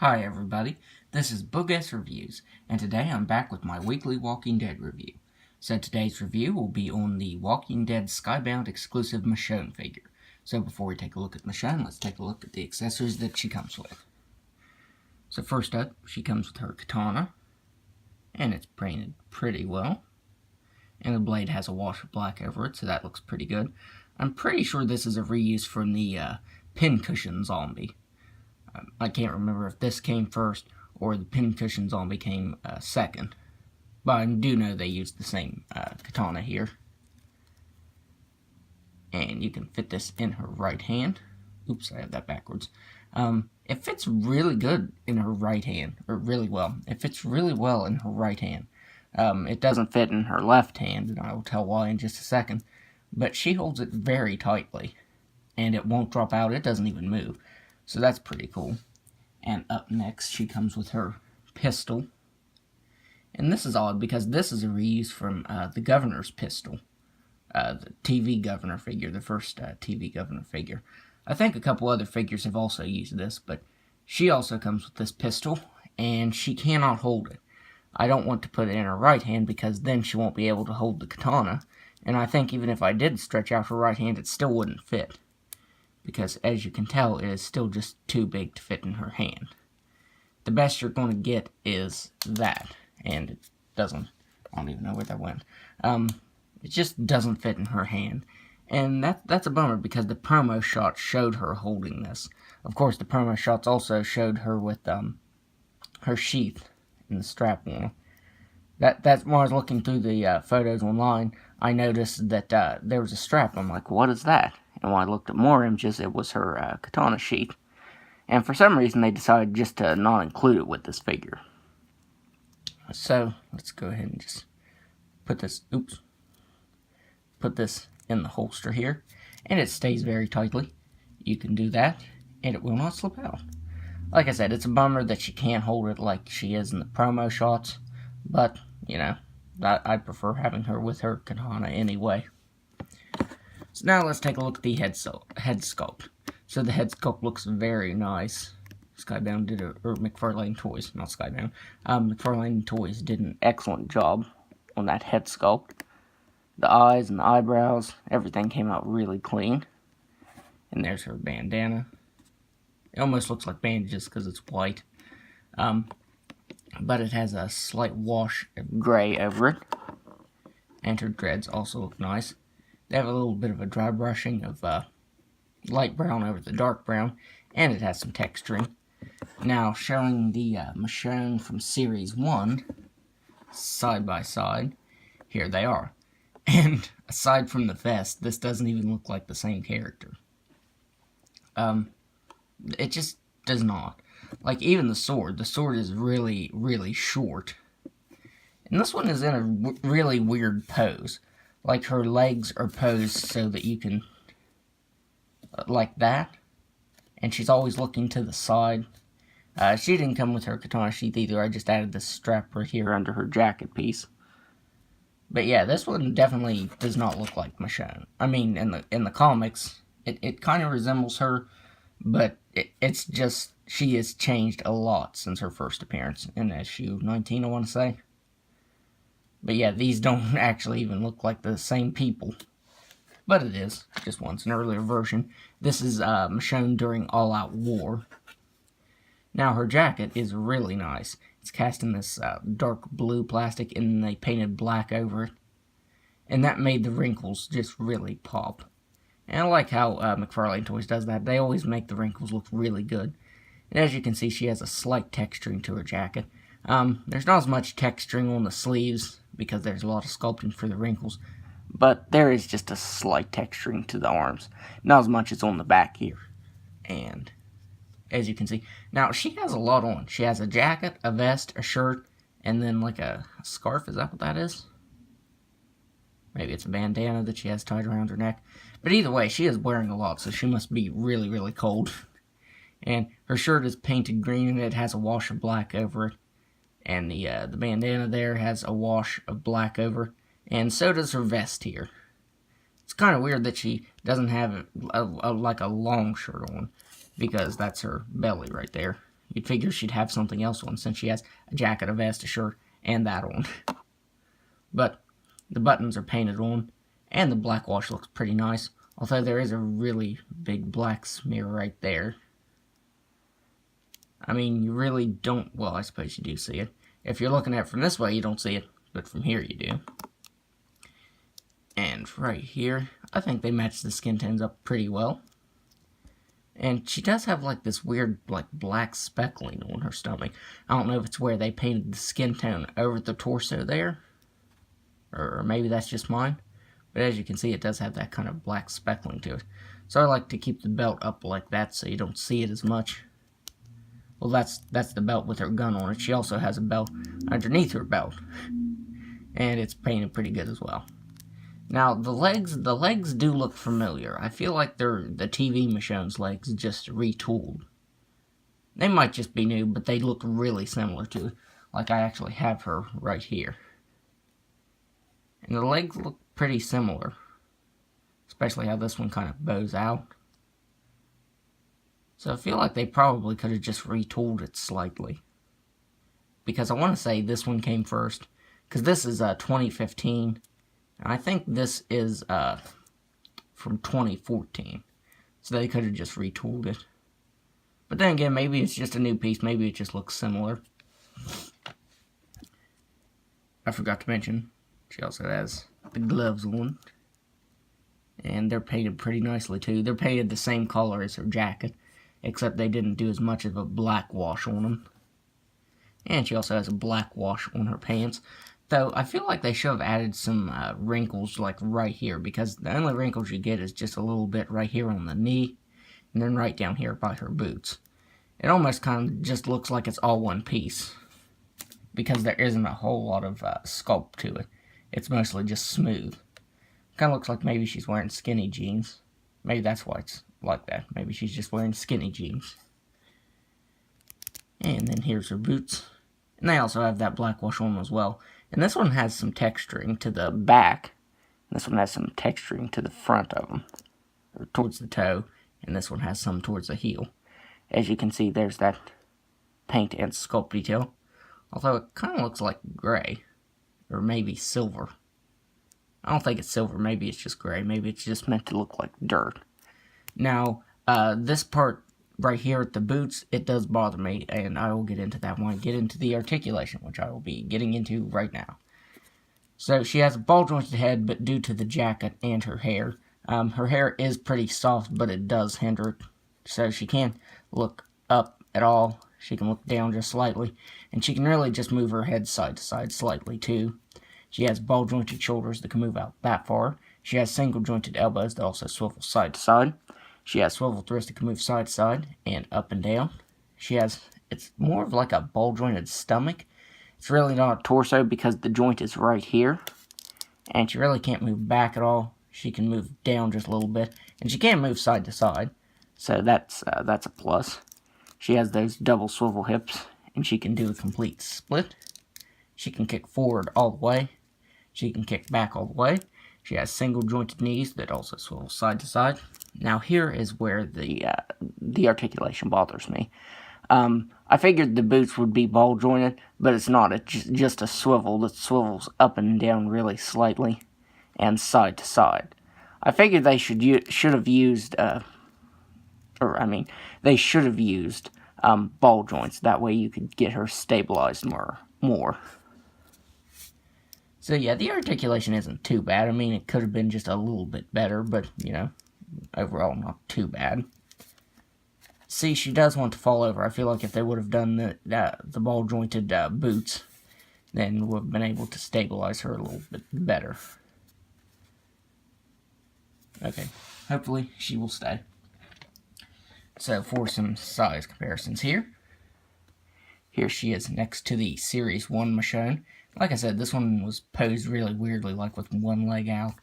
Hi everybody, this is Bogus Reviews, and today I'm back with my weekly Walking Dead review. So today's review will be on the Walking Dead Skybound exclusive Michonne figure. So before we take a look at Michonne, let's take a look at the accessories that she comes with. So first up, she comes with her katana, and it's painted pretty well. And the blade has a wash of black over it, so that looks pretty good. I'm pretty sure this is a reuse from the pincushion zombie. I can't remember if this came first or the pincushion zombie came second. But I do know they used the same katana here. And you can fit this in her right hand. Oops, I have that backwards. It fits really good in her right hand, or really well. It fits really well in her right hand. It doesn't fit in her left hand, and I will tell why in just a second. But she holds it very tightly, and it won't drop out. It doesn't even move. So that's pretty cool. And up next, she comes with her pistol. And this is odd because this is a reuse from the governor's pistol. The TV governor figure, the first TV governor figure. I think a couple other figures have also used this, but she also comes with this pistol, and she cannot hold it. I don't want to put it in her right hand because then she won't be able to hold the katana. And I think even if I did stretch out her right hand, it still wouldn't fit. Because, as you can tell, it is still just too big to fit in her hand. The best you're going to get is that. And it doesn't, I don't even know where that went. It just doesn't fit in her hand. And that's a bummer because the promo shot showed her holding this. Of course, the promo shots also showed her with her sheath and the strap on. That's when I was looking through the photos online, I noticed that there was a strap. I'm like, what is that? And when I looked at more images, it was her katana sheath. And for some reason, they decided just to not include it with this figure. So, let's go ahead and just put this in the holster here. And it stays very tightly. You can do that, and it will not slip out. Like I said, it's a bummer that she can't hold it like she is in the promo shots. But, you know, I prefer having her with her katana anyway. So now let's take a look at the head sculpt. So the head sculpt looks very nice. Skybound did or McFarlane Toys, not Skybound. McFarlane Toys did an excellent job on that head sculpt. The eyes and the eyebrows, everything came out really clean. And there's her bandana. It almost looks like bandages because it's white. But it has a slight wash of gray over it. And her dreads also look nice. They have a little bit of a dry brushing of light brown over the dark brown, and it has some texturing. Now, showing the Michonne from Series 1, side by side, here they are. And aside from the vest, this doesn't even look like the same character. It just does not. Like, even the sword is really, really short. And this one is in a really weird pose. Like, her legs are posed so that you can, like that. And she's always looking to the side. She didn't come with her katana sheath either. I just added this strap right here under her jacket piece. But yeah, this one definitely does not look like Michonne. I mean, in the comics, it kind of resembles her. But it's just, she has changed a lot since her first appearance in issue 19, I want to say. But yeah, these don't actually even look like the same people. But it is, just once, an earlier version. This is Michonne during All Out War. Now, her jacket is really nice. It's cast in this dark blue plastic, and they painted black over it. And that made the wrinkles just really pop. And I like how McFarlane Toys does that. They always make the wrinkles look really good. And as you can see, she has a slight texturing to her jacket. There's not as much texturing on the sleeves, because there's a lot of sculpting for the wrinkles. But there is just a slight texturing to the arms. Not as much as on the back here. And, as you can see, now she has a lot on. She has a jacket, a vest, a shirt, and then like a scarf. Is that what that is? Maybe it's a bandana that she has tied around her neck. But either way, she is wearing a lot, so she must be really, really cold. And her shirt is painted green, and it has a wash of black over it. And the bandana there has a wash of black over it. And so does her vest here. It's kind of weird that she doesn't have like a long shirt on. Because that's her belly right there. You'd figure she'd have something else on since she has a jacket, a vest, a shirt, and that on. But the buttons are painted on, and the black wash looks pretty nice, although there is a really big black smear right there. I mean, you really don't, well, I suppose you do see it. If you're looking at it from this way, you don't see it, but from here you do. And right here, I think they match the skin tones up pretty well. And she does have like this weird like black speckling on her stomach. I don't know if it's where they painted the skin tone over the torso there, or maybe that's just mine. But as you can see, it does have that kind of black speckling to it. So I like to keep the belt up like that so you don't see it as much. Well, that's the belt with her gun on it. She also has a belt underneath her belt, and it's painted pretty good as well. Now, the legs do look familiar. I feel like they're the TV Michonne's legs, just retooled. They might just be new, but they look really similar to it. Like I actually have her right here. And the legs look pretty similar. Especially how this one kind of bows out. So I feel like they probably could have just retooled it slightly. Because I want to say this one came first. Because this is 2015. And I think this is from 2014. So they could have just retooled it. But then again, maybe it's just a new piece. Maybe it just looks similar. I forgot to mention, she also has the gloves on. And they're painted pretty nicely too. They're painted the same color as her jacket. Except they didn't do as much of a black wash on them. And she also has a black wash on her pants. Though, I feel like they should have added some wrinkles, like, right here. Because the only wrinkles you get is just a little bit right here on the knee. And then right down here by her boots. It almost kind of just looks like it's all one piece. Because there isn't a whole lot of sculpt to it. It's mostly just smooth. Kind of looks like maybe she's wearing skinny jeans. Maybe that's why it's like that. Maybe she's just wearing skinny jeans. And then here's her boots. And they also have that black wash on as well. And this one has some texturing to the back. This one has some texturing to the front of them. Or towards the toe. And this one has some towards the heel. As you can see, there's that paint and sculpt detail. Although it kind of looks like gray. Or maybe silver. I don't think it's silver. Maybe it's just gray. Maybe it's just meant to look like dirt. Now, this part right here at the boots, it does bother me, and I will get into that when I get into the articulation, which I will be getting into right now. So, she has a ball-jointed head, but due to the jacket and her hair is pretty soft, but it does hinder it. So, she can't look up at all. She can look down just slightly, and she can really just move her head side to side slightly, too. She has ball-jointed shoulders that can move out that far. She has single-jointed elbows that also swivel side to side. She has swivel thrusts that can move side to side and up and down. It's more of like a ball-jointed stomach. It's really not a torso because the joint is right here. And she really can't move back at all. She can move down just a little bit. And she can move side to side. So that's a plus. She has those double swivel hips. And she can do a complete split. She can kick forward all the way. She can kick back all the way. She has single-jointed knees that also swivel side to side. Now here is where the articulation bothers me. I figured the boots would be ball-jointed, but it's not. It's just a swivel that swivels up and down really slightly and side to side. I figured they should have used ball joints. That way you could get her stabilized more. So yeah, the articulation isn't too bad. I mean, it could have been just a little bit better, but, you know, overall not too bad. See, she does want to fall over. I feel like if they would have done the ball-jointed boots, then would have been able to stabilize her a little bit better. Okay, hopefully she will stay. So, for some size comparisons here. Here she is next to the Series 1 Michonne. Like I said, this one was posed really weirdly, like with one leg out.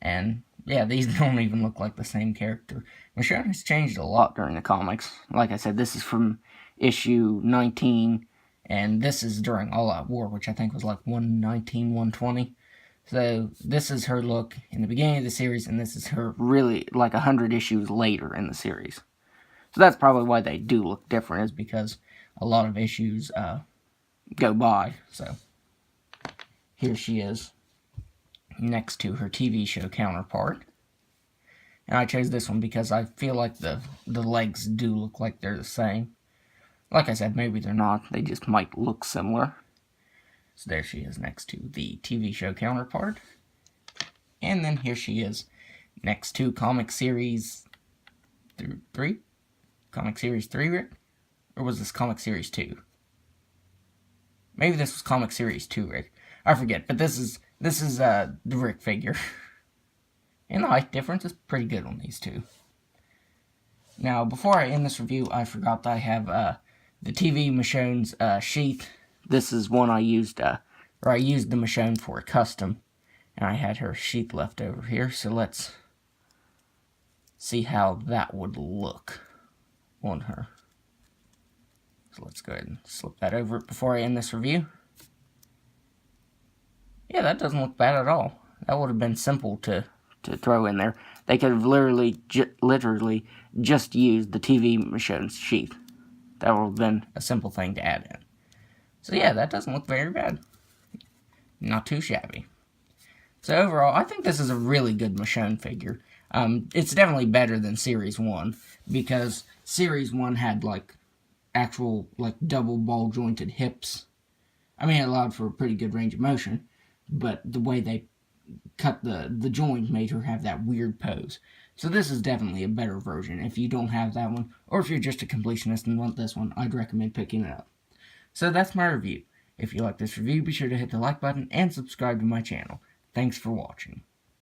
And, yeah, these don't even look like the same character. Michonne has changed a lot during the comics. Like I said, this is from issue 19, and this is during All Out War, which I think was like 119, 120. So, this is her look in the beginning of the series, and this is her really, like, 100 issues later in the series. So that's probably why they do look different, is because a lot of issues go by. So here she is next to her TV show counterpart. And I chose this one because I feel like the legs do look like they're the same. Like I said, maybe they're not. They just might look similar. So there she is next to the TV show counterpart. And then here she is next to comic series 3? Comic series 3, Rick? Or was this comic series 2? Maybe this was comic series 2, Rick. I forget, but this is the Rick figure. And the height difference is pretty good on these two. Now, before I end this review, I forgot that I have the TV Michonne's sheath. This is one I used, I used the Michonne for a custom. And I had her sheath left over here, so let's see how that would look on her. So let's go ahead and slip that over before I end this review. Yeah, that doesn't look bad at all. That would have been simple to throw in there. They could have literally just used the TV Michonne's sheath. That would have been a simple thing to add in. So yeah, that doesn't look very bad. Not too shabby. So overall, I think this is a really good Michonne figure. It's definitely better than Series 1, because Series 1 had, actual, double ball-jointed hips. I mean, it allowed for a pretty good range of motion, but the way they cut the joint made her have that weird pose. So this is definitely a better version. If you don't have that one, or if you're just a completionist and want this one, I'd recommend picking it up. So that's my review. If you like this review, be sure to hit the like button and subscribe to my channel. Thanks for watching.